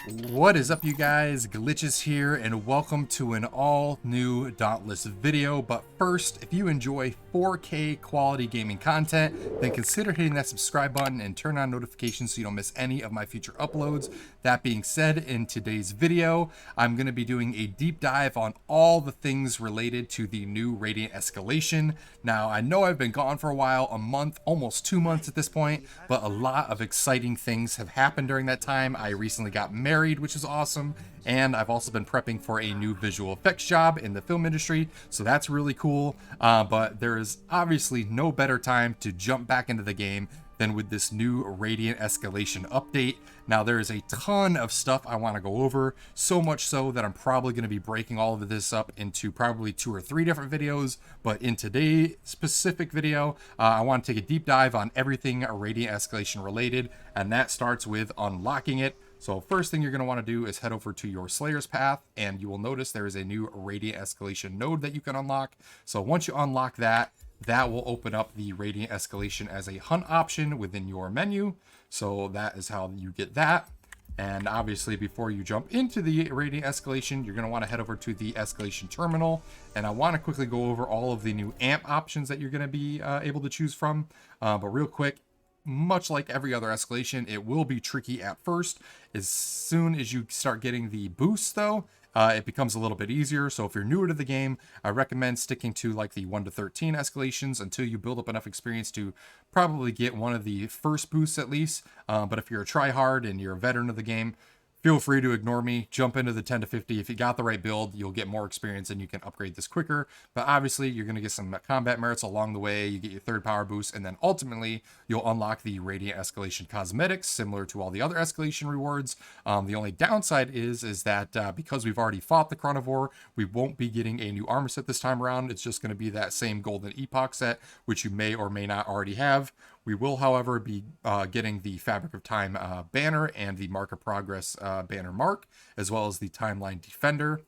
What is up, you guys? Glitchiz here, and welcome to an all new Dauntless video. But first, if you enjoy 4K quality gaming content, then consider hitting that subscribe button and turn on notifications so you don't miss any of my future uploads. That being said, in today's video, I'm going to be doing a deep dive on all the things related to the new Radiant Escalation. Now, I know I've been gone for a while, a month, almost 2 months at this point, but a lot of exciting things have happened during that time. I recently got married, which is awesome, and I've also been prepping for a new visual effects job in the film industry, so that's really cool. But there is obviously no better time to jump back into the game than with this new Radiant Escalation update. Now, there is a ton of stuff I want to go over, so much so that I'm probably going to be breaking all of this up into probably 2 or 3 different videos. But in today's specific video, I want to take a deep dive on everything Radiant Escalation related, and that starts with unlocking it. So first thing you're going to want to do is head over to your Slayer's Path, and you will notice there is a new Radiant Escalation node that you can unlock. So once you unlock that, that will open up the Radiant Escalation as a hunt option within your menu. So that is how you get that. And obviously, before you jump into the Radiant Escalation, you're going to want to head over to the Escalation Terminal. And I want to quickly go over all of the new amp options that you're going to be able to choose from. But real quick, much like every other escalation, it will be tricky at first. As soon as you start getting the boost, though, it becomes a little bit easier. So if you're newer to the game, I recommend sticking to like the 1 to 13 escalations until you build up enough experience to probably get one of the first boosts at least. But if you're a tryhard and you're a veteran of the game, feel free to ignore me, jump into the 10 to 50. If you got the right build, you'll get more experience and you can upgrade this quicker. But obviously, you're going to get some combat merits along the way. You get your third power boost, and then ultimately, you'll unlock the Radiant Escalation cosmetics, similar to all the other escalation rewards. The only downside is that because we've already fought the Cronivore, we won't be getting a new armor set this time around. It's just going to be that same Golden Epoch set, which you may or may not already have. We will, however, be getting the Fabric of Time banner and the Mark of Progress banner mark, as well as the Timeline Defender.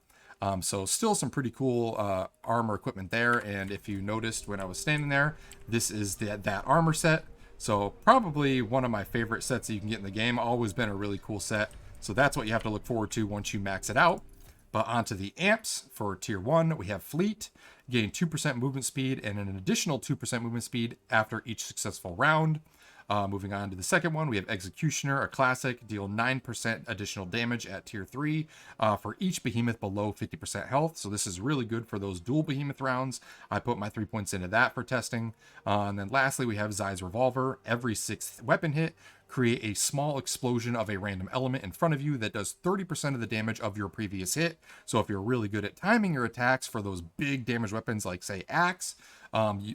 So still some pretty cool armor equipment there. And if you noticed when I was standing there, this is that armor set. So probably one of my favorite sets that you can get in the game. Always been a really cool set. So that's what you have to look forward to once you max it out. But onto the amps for tier 1, we have Fleet, gain 2% movement speed and an additional 2% movement speed after each successful round. Moving on to the second one, we have Executioner, a classic, deal 9% additional damage at tier 3 for each behemoth below 50% health. So this is really good for those dual behemoth rounds. I put my 3 points into that for testing. And then lastly, we have Zeiss Revolver. Every 6th weapon hit, create a small explosion of a random element in front of you that does 30% of the damage of your previous hit. So if you're really good at timing your attacks for those big damage weapons like, say, Axe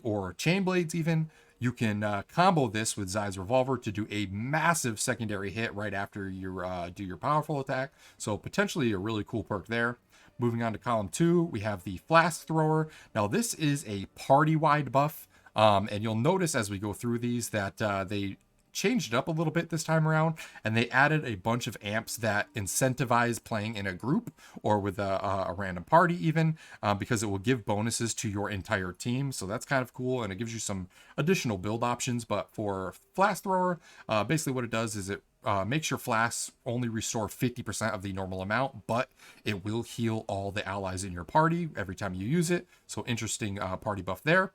or Chain Blades even, you can combo this with Zeiss Revolver to do a massive secondary hit right after you do your powerful attack. So potentially a really cool perk there. Moving on to column 2, we have the Flask Thrower. Now this is a party-wide buff, and you'll notice as we go through these that they changed it up a little bit this time around, and they added a bunch of amps that incentivize playing in a group or with a random party even, because it will give bonuses to your entire team. So that's kind of cool, and it gives you some additional build options. But for Flask Thrower, basically what it does is it makes your flasks only restore 50% of the normal amount, but it will heal all the allies in your party every time you use it. So interesting party buff there.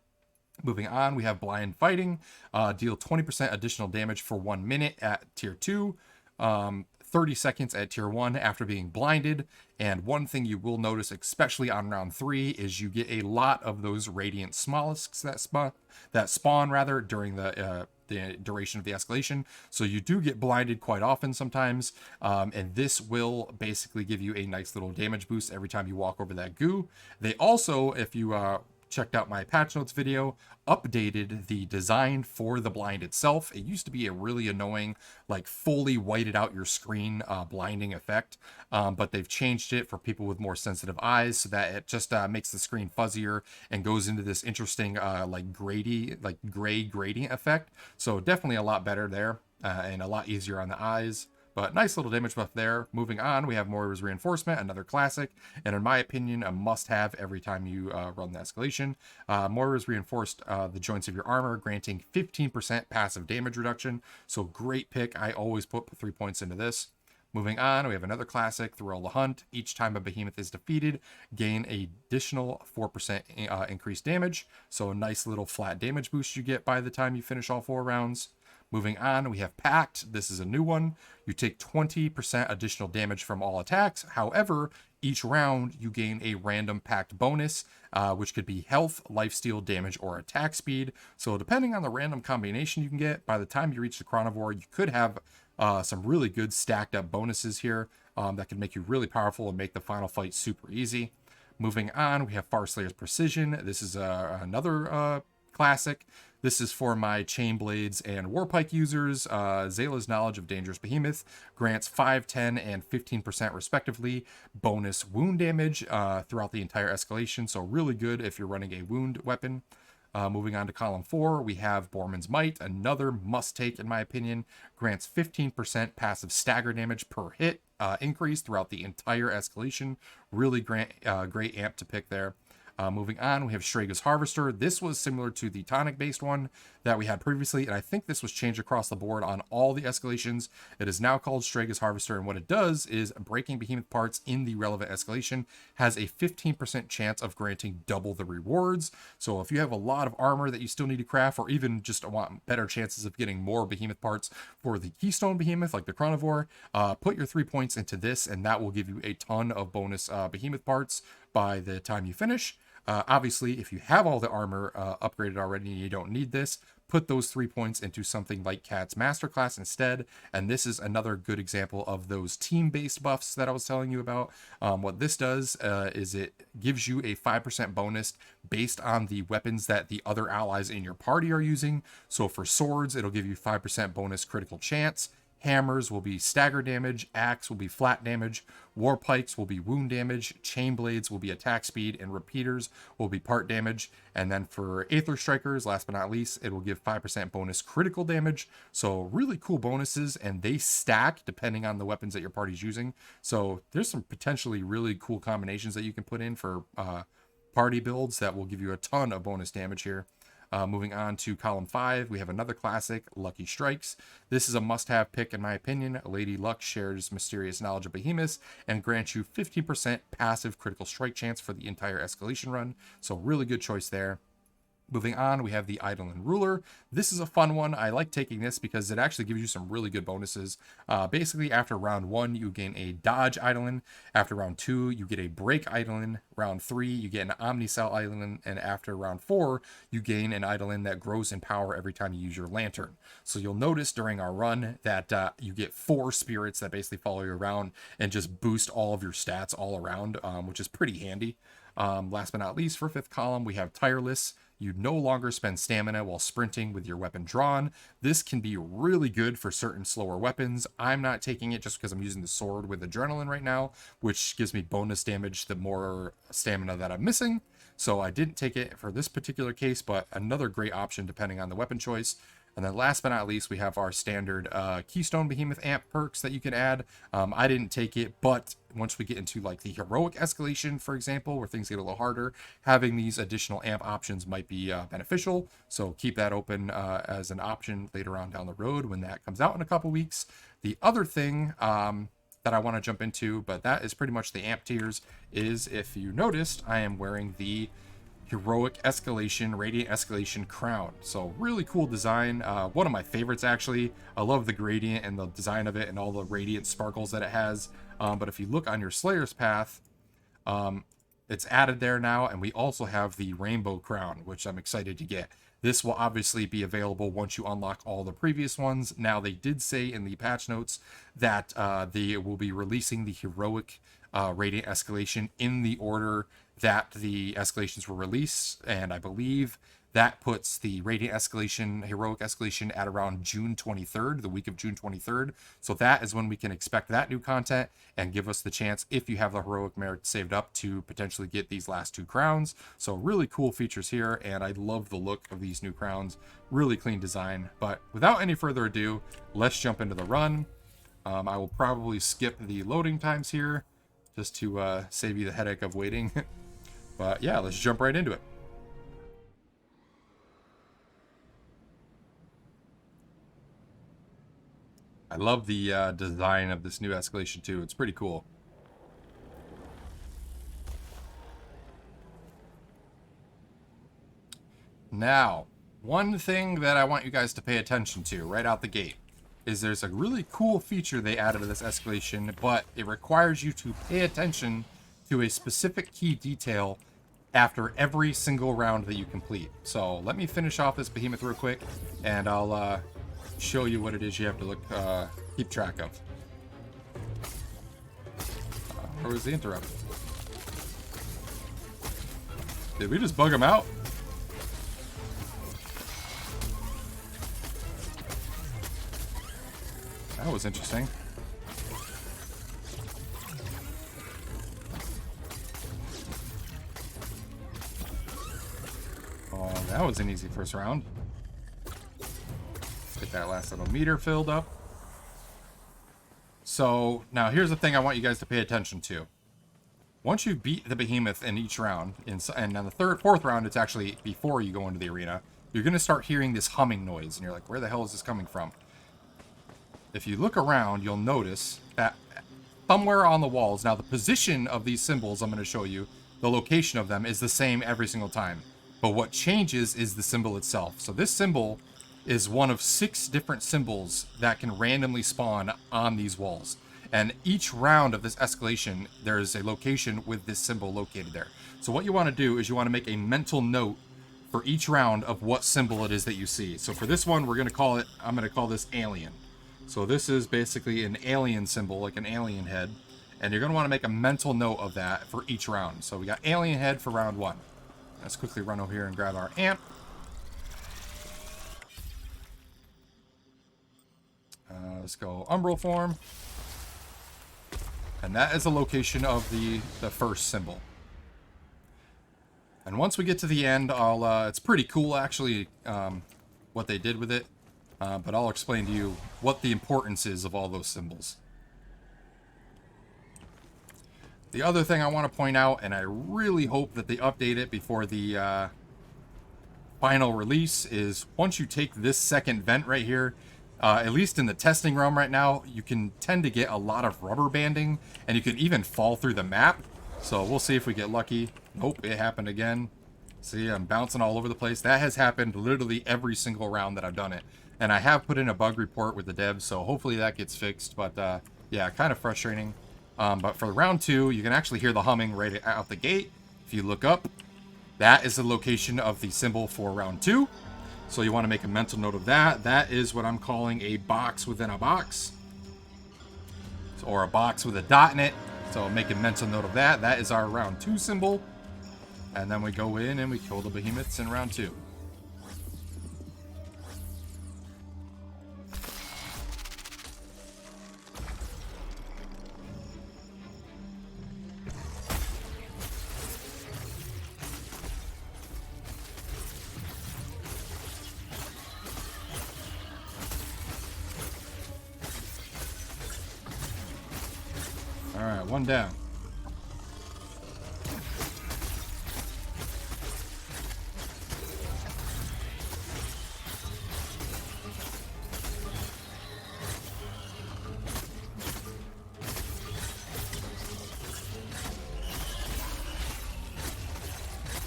Moving on, we have Blind Fighting, deal 20% additional damage for 1 minute at tier 2, 30 seconds at tier 1 after being blinded. And one thing you will notice, especially on round 3, is you get a lot of those Radiant Mollusks that spawn during the duration of the escalation. So you do get blinded quite often sometimes, and this will basically give you a nice little damage boost every time you walk over that goo. They also, if you checked out my patch notes video, updated the design for the blind itself. It used to be a really annoying, like fully whited out your screen blinding effect, but they've changed it for people with more sensitive eyes so that it just makes the screen fuzzier and goes into this interesting like gray gradient effect. So definitely a lot better there and a lot easier on the eyes. But nice little damage buff there. Moving on, we have Moira's Reinforcement, another classic, and in my opinion, a must-have every time you run the escalation. Moira's reinforced the joints of your armor, granting 15% passive damage reduction. So great pick. I always put 3 points into this. Moving on, we have another classic, Thrill the Hunt. Each time a behemoth is defeated, gain an additional 4% increased damage. So a nice little flat damage boost you get by the time you finish all 4 rounds. Moving on, we have Pact. This is a new one. You take 20% additional damage from all attacks. However, each round you gain a random Pact bonus, which could be health, lifesteal, damage, or attack speed. So depending on the random combination you can get, by the time you reach the Cronivore, you could have some really good stacked up bonuses here that can make you really powerful and make the final fight super easy. Moving on, we have Farslayer's Precision. This is another classic. This is for my Chain Blades and Warpike users. Zayla's Knowledge of Dangerous Behemoth grants 5, 10, and 15% respectively bonus wound damage throughout the entire escalation. So really good if you're running a wound weapon. Moving on to column 4, we have Borman's Might, another must-take in my opinion. Grants 15% passive stagger damage per hit increase throughout the entire escalation. Really great amp to pick there. Moving on, we have Shragus Harvester. This was similar to the tonic-based one that we had previously, and I think this was changed across the board on all the escalations. It is now called Shragus Harvester, and what it does is breaking behemoth parts in the relevant escalation has a 15% chance of granting double the rewards. So if you have a lot of armor that you still need to craft, or even just want better chances of getting more behemoth parts for the Keystone Behemoth, like the Cronivore, put your 3 points into this, and that will give you a ton of bonus behemoth parts by the time you finish. Obviously, if you have all the armor upgraded already and you don't need this, put those 3 points into something like Cat's Masterclass instead. And this is another good example of those team-based buffs that I was telling you about. What this does is it gives you a 5% bonus based on the weapons that the other allies in your party are using. So for swords, it'll give you 5% bonus critical chance. Hammers will be stagger damage, axe will be flat damage, war pikes will be wound damage, chain blades will be attack speed, and repeaters will be part damage. And then for Aether Strikers, last but not least, it will give 5% bonus critical damage. So really cool bonuses, and they stack depending on the weapons that your party's using. So there's some potentially really cool combinations that you can put in for party builds that will give you a ton of bonus damage here. Moving on to column 5, we have another classic, Lucky Strikes. This is a must-have pick in my opinion. Lady Luck shares mysterious knowledge of behemoths and grants you 50% passive critical strike chance for the entire escalation run. So really good choice there. Moving on, we have the Eidolon Ruler. This is a fun one. I like taking this because it actually gives you some really good bonuses. Basically, after round 1, you gain a Dodge Eidolon. After round 2, you get a Break Eidolon. Round 3, you get an Omnicell Eidolon. And after round 4, you gain an Eidolon that grows in power every time you use your Lantern. So you'll notice during our run that you get 4 spirits that basically follow you around and just boost all of your stats all around, which is pretty handy. Last but not least, for 5th column, we have Tireless. You no longer spend stamina while sprinting with your weapon drawn. This can be really good for certain slower weapons. I'm not taking it just because I'm using the sword with adrenaline right now, which gives me bonus damage the more stamina that I'm missing. So I didn't take it for this particular case, but another great option depending on the weapon choice. And then last but not least, we have our standard Keystone Behemoth amp perks that you can add. I didn't take it, but once we get into like the heroic escalation, for example, where things get a little harder, having these additional amp options might be beneficial. So keep that open as an option later on down the road when that comes out in a couple weeks. The other thing that I want to jump into, but that is pretty much the amp tiers, is if you noticed, I am wearing the Heroic Escalation, Radiant Escalation crown. So really cool design. One of my favorites, actually. I love the gradient and the design of it and all the radiant sparkles that it has. But if you look on your Slayer's Path, it's added there now. And we also have the Rainbow Crown, which I'm excited to get. This will obviously be available once you unlock all the previous ones. Now, they did say in the patch notes that they will be releasing the Heroic Radiant Escalation in the order that the escalations were released, and I believe that puts the Radiant Escalation, Heroic Escalation at around June 23rd, the week of June 23rd. So that is when we can expect that new content and give us the chance, if you have the Heroic Merit saved up, to potentially get these last 2 crowns. So really cool features here, and I love the look of these new crowns. Really clean design. But without any further ado, let's jump into the run. I will probably skip the loading times here just to save you the headache of waiting. But yeah, let's jump right into it. I love the design of this new escalation too. It's pretty cool. Now, one thing that I want you guys to pay attention to right out the gate is there's a really cool feature they added to this escalation, but it requires you to pay attention to a specific key detail after every single round that you complete. So let me finish off this behemoth real quick, and I'll show you what it is you have to keep track of. Where was the interrupt? Did we just bug him out? That was interesting. Oh, that was an easy first round. Let's get that last little meter filled up. So, now here's the thing I want you guys to pay attention to. Once you beat the behemoth in each round, and on the fourth round, it's actually before you go into the arena, you're going to start hearing this humming noise, and you're like, where the hell is this coming from? If you look around, you'll notice that somewhere on the walls, now the position of these symbols I'm going to show you, the location of them is the same every single time. But what changes is the symbol itself. So this symbol is one of 6 different symbols that can randomly spawn on these walls. And each round of this escalation, there's a location with this symbol located there. So what you want to do is you want to make a mental note for each round of what symbol it is that you see. So for this one, I'm going to call this alien. So this is basically an alien symbol, like an alien head. And you're going to want to make a mental note of that for each round. So we got alien head for round 1. Let's quickly run over here and grab our amp. Let's go umbral form. And that is the location of the first symbol. And once we get to the end, it's pretty cool actually what they did with it. But I'll explain to you what the importance is of all those symbols. The other thing I want to point out, and I really hope that they update it before the final release, is once you take this second vent right here, at least in the testing realm right now, you can tend to get a lot of rubber banding, and you can even fall through the map. So we'll see if we get lucky. Nope, it happened again. See, I'm bouncing all over the place. That has happened literally every single round that I've done it. And I have put in a bug report with the devs, so hopefully that gets fixed. But yeah, kind of frustrating. But for round 2, you can actually hear the humming right out the gate. If you look up, that is the location of the symbol for round 2. So you want to make a mental note of that. That is what I'm calling a box within a box. Or a box with a dot in it. So make a mental note of that. That is our round 2 symbol. And then we go in and we kill the behemoths in round 2. Alright, one down.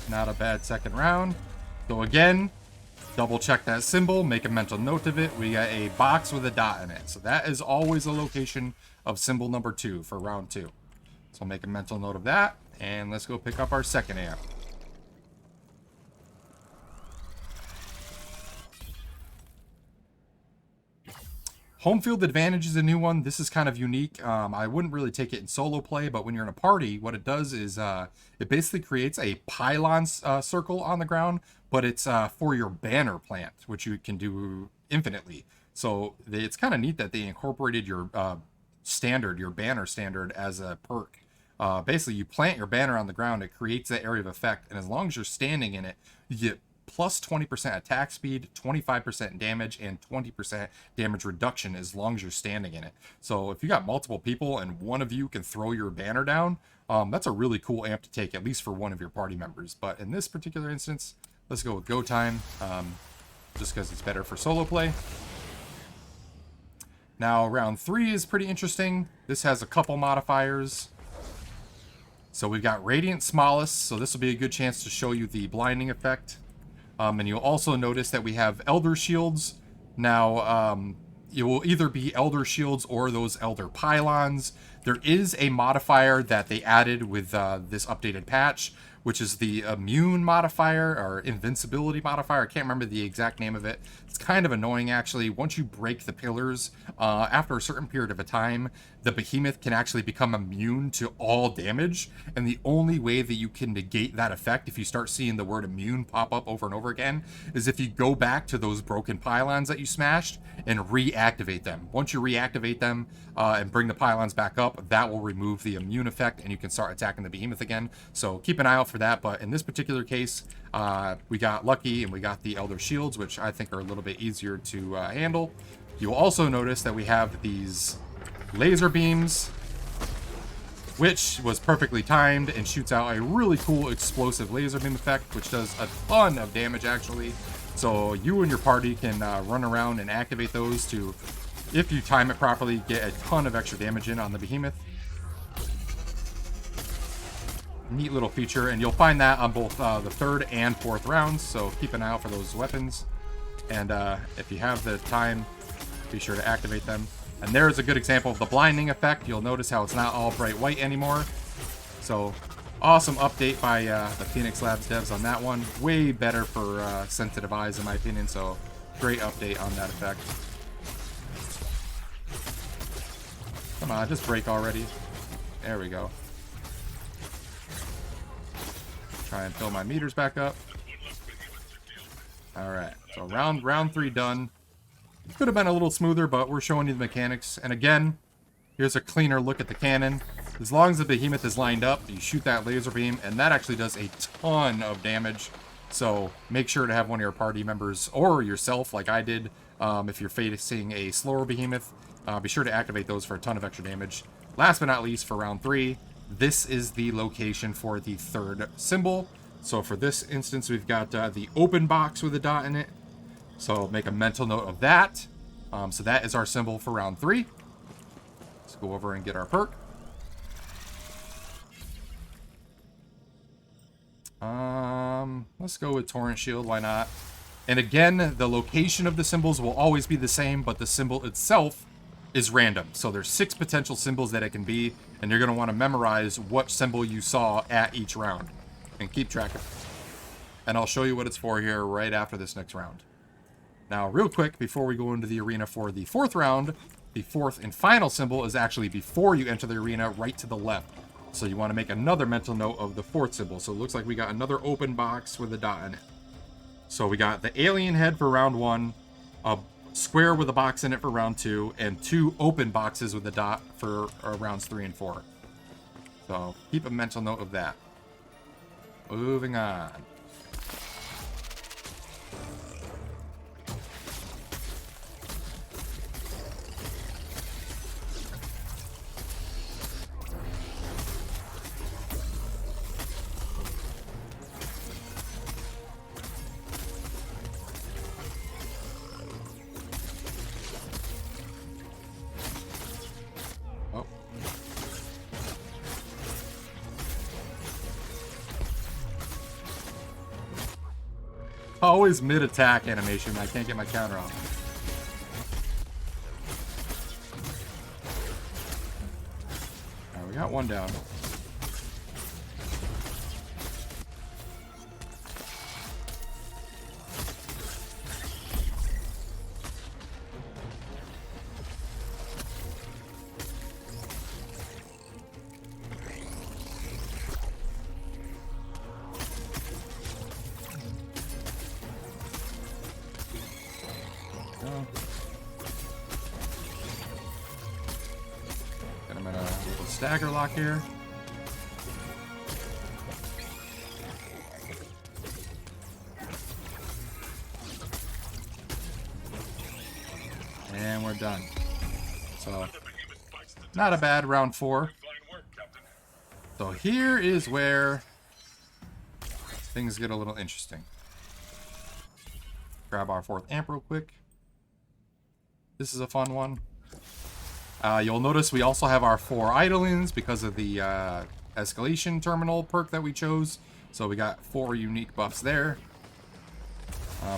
Not a bad second round. So again, double check that symbol, make a mental note of it. We got a box with a dot in it. So that is always a location of symbol number 2 for round 2. So make a mental note of that, and let's go pick up our second amp. Home field advantage is a new one. This is kind of unique. I wouldn't really take it in solo play, but when you're in a party, what it does is it basically creates a pylon circle on the ground, but it's for your banner plant, which you can do infinitely. So it's kind of neat that they incorporated your your banner standard as a perk. Basically, you plant your banner on the ground, it creates that area of effect, and as long as you're standing in it, you get plus 20% attack speed, 25% damage, and 20% damage reduction as long as you're standing in it. So if you got multiple people and one of you can throw your banner down, that's a really cool amp to take, at least for one of your party members. But in this particular instance, let's go with Go Time, just because it's better for solo play. Now, round 3 is pretty interesting. This has a couple modifiers. So we've got Radiant Smallest, so this will be a good chance to show you the blinding effect. And you'll also notice that we have Elder Shields. Now, it will either be Elder Shields or those Elder Pylons. There is a modifier that they added with this updated patch, which is the Immune Modifier, or Invincibility Modifier. I can't remember the exact name of it. It's kind of annoying, actually. Once you break the pillars, after a certain period of a time, the behemoth can actually become immune to all damage, and the only way that you can negate that effect, if you start seeing the word immune pop up over and over again, is if you go back to those broken pylons that you smashed and reactivate them. Once you reactivate them and bring the pylons back up, that will remove the immune effect, and you can start attacking the behemoth again. So keep an eye out for that. But in this particular case, we got lucky and we got the Elder Shields, which I think are a little bit easier to handle. You'll also notice that we have these laser beams, which was perfectly timed and shoots out a really cool explosive laser beam effect, which does a ton of damage, actually. So you and your party can run around and activate those to, if you time it properly, get a ton of extra damage in on the behemoth. Neat little feature, and you'll find that on both the 3rd and 4th rounds, so keep an eye out for those weapons. And if you have the time, be sure to activate them. And there's a good example of the blinding effect. You'll notice how it's not all bright white anymore. So, awesome update by the Phoenix Labs devs on that one. Way better for sensitive eyes, in my opinion, so great update on that effect. Come on, just break already. There we go. Try and fill my meters back up. Alright, so round 3 done. Could have been a little smoother, but we're showing you the mechanics. And again, here's a cleaner look at the cannon. As long as the behemoth is lined up, you shoot that laser beam, and that actually does a ton of damage. So make sure to have one of your party members, or yourself, like I did, if you're facing a slower behemoth. Be sure to activate those for a ton of extra damage. Last but not least, for round 3, this is the location for the 3rd symbol. So for this instance, we've got the open box with a dot in it. So make a mental note of that. So that is our symbol for round 3. Let's go over and get our perk. Let's go with Torrent Shield, why not? And again, the location of the symbols will always be the same, but the symbol itself is random. So there's 6 potential symbols that it can be, and you're going to want to memorize what symbol you saw at each round. And keep track of it. And I'll show you what it's for here right after this next round. Now, real quick, before we go into the arena for the 4th round, the 4th and final symbol is actually before you enter the arena, right to the left. So you want to make another mental note of the 4th symbol. So it looks like we got another open box with a dot in it. So we got the alien head for round 1, a square with a box in it for round 2, and 2 open boxes with a dot for rounds 3 and 4. So keep a mental note of that. Moving on. Always mid-attack animation. I can't get my counter off. Alright, we got one down. Get him in a little stagger lock here. And we're done. So, not a bad round 4. So here is where things get a little interesting. Grab our 4th amp real quick. This is a fun one. You'll notice we also have our 4 idlings because of the escalation terminal perk that we chose. So we got 4 unique buffs there.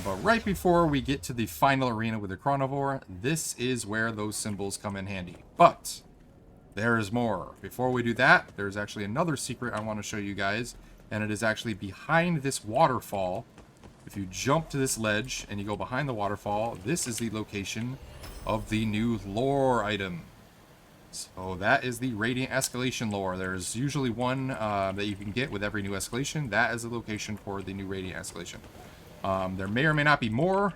But right before we get to the final arena with the Cronivore, this is where those symbols come in handy. But there is more. Before we do that, there's actually another secret I want to show you guys, and it is actually behind this waterfall. If you jump to this ledge and you go behind the waterfall, this is the location of the new lore item. So that is the Radiant Escalation lore. There's usually one that you can get with every new escalation. That is the location for the new Radiant Escalation. There may or may not be more.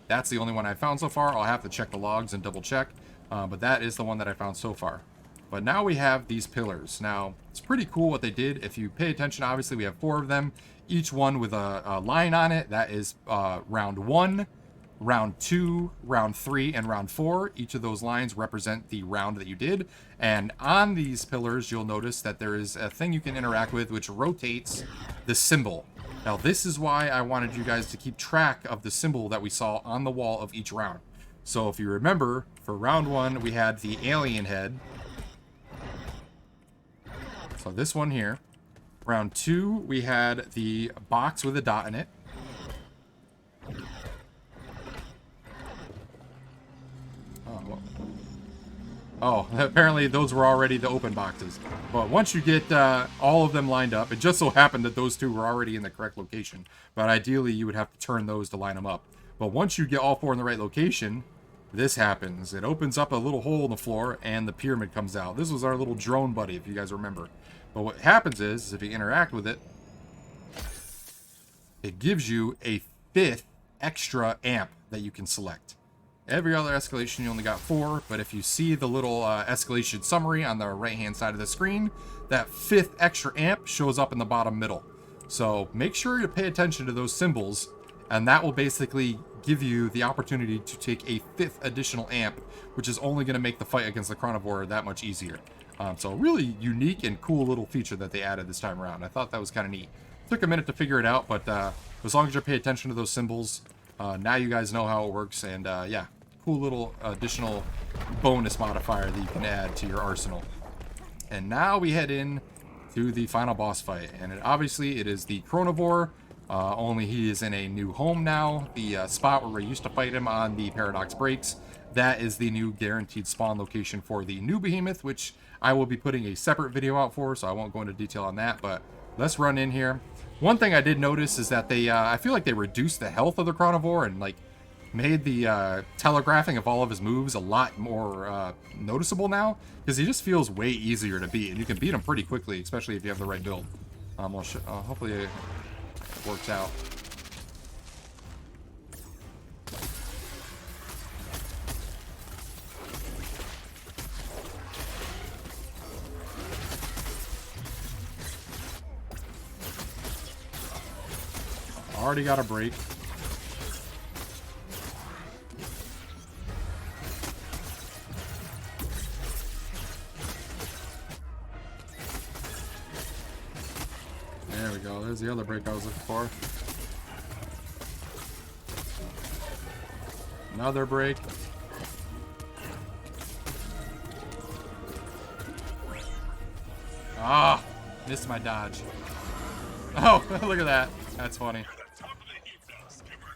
That's the only one I've found so far. I'll have to check the logs and double check. But that is the one that I found so far. But now we have these pillars. Now, it's pretty cool what they did. If you pay attention, obviously we have 4 of them. Each one with a line on it. That is round 1, round 2, round 3, and round 4. Each of those lines represent the round that you did. And on these pillars, you'll notice that there is a thing you can interact with which rotates the symbol. Now, this is why I wanted you guys to keep track of the symbol that we saw on the wall of each round. So if you remember, for round 1, we had the alien head. So this one here. Round 2, we had the box with a dot in it. Oh, apparently those were already the open boxes. But once you get all of them lined up, it just so happened that those 2 were already in the correct location. But ideally, you would have to turn those to line them up. But once you get all 4 in the right location, this happens. It opens up a little hole in the floor, and the pyramid comes out. This was our little drone buddy, if you guys remember. But what happens is if you interact with it, it gives you a 5th extra amp that you can select. Every other escalation, you only got 4, but if you see the little escalation summary on the right-hand side of the screen, that 5th extra amp shows up in the bottom middle. So make sure you pay attention to those symbols, and that will basically give you the opportunity to take a 5th additional amp, which is only going to make the fight against the Cronivore that much easier. So a really unique and cool little feature that they added this time around. I thought that was kind of neat. Took a minute to figure it out, but as long as you pay attention to those symbols, now you guys know how it works, and yeah, cool little additional bonus modifier that you can add to your arsenal. And now we head in to the final boss fight, and obviously it is the Cronivore, only he is in a new home now. The spot where we used to fight him on the Paradox Breaks, that is the new guaranteed spawn location for the new behemoth, which I will be putting a separate video out for, so I won't go into detail on that, but let's run in here. One thing I did notice is that they, I feel like they reduced the health of the Cronivore and like made the telegraphing of all of his moves a lot more noticeable now, because he just feels way easier to beat, and you can beat him pretty quickly, especially if you have the right build. Hopefully it works out. Already got a break. There we go. There's the other break I was looking for. Another break. Ah, missed my dodge. Oh, look at that. That's funny.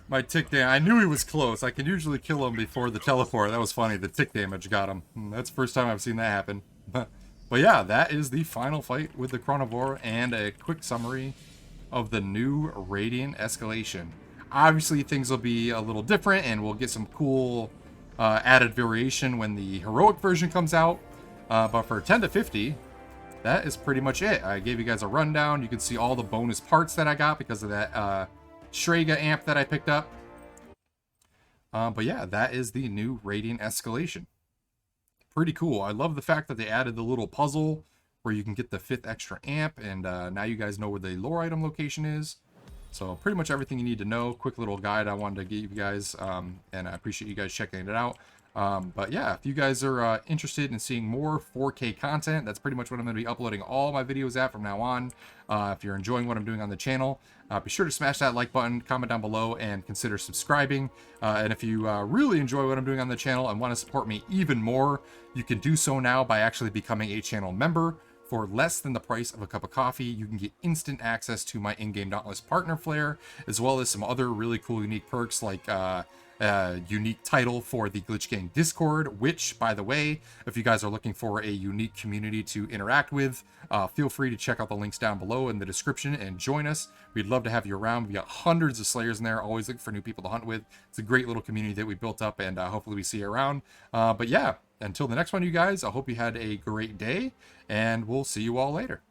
My tick damage. I knew he was close. I can usually kill him before the teleport. That was funny. The tick damage got him. That's the first time I've seen that happen. But yeah, that is the final fight with the Cronivore and a quick summary of the new Radiant Escalation. Obviously, things will be a little different, and we'll get some cool added variation when the heroic version comes out. But for 10 to 50, that is pretty much it. I gave you guys a rundown. You can see all the bonus parts that I got because of that Shragus amp that I picked up. But yeah, that is the new Radiant Escalation. Pretty cool. I love the fact that they added the little puzzle where you can get the 5th extra amp, and now you guys know where the lore item location is. So pretty much everything you need to know. Quick little guide I wanted to give you guys, and I appreciate you guys checking it out. But yeah, if you guys are interested in seeing more 4K content, that's pretty much what I'm going to be uploading all my videos at from now on. If you're enjoying what I'm doing on the channel, be sure to smash that like button, comment down below, and consider subscribing. And if you really enjoy what I'm doing on the channel and want to support me even more, you can do so now by actually becoming a channel member. For less than the price of a cup of coffee, you can get instant access to my in-game Dauntless partner flare, as well as some other really cool unique perks like unique title for the Glitch Gang Discord, which, by the way, if you guys are looking for a unique community to interact with, feel free to check out the links down below in the description and join us. We'd love to have you around. We've got hundreds of Slayers in there, always looking for new people to hunt with. It's a great little community that we built up, and hopefully we see you around. But yeah, until the next one, you guys, I hope you had a great day, and we'll see you all later.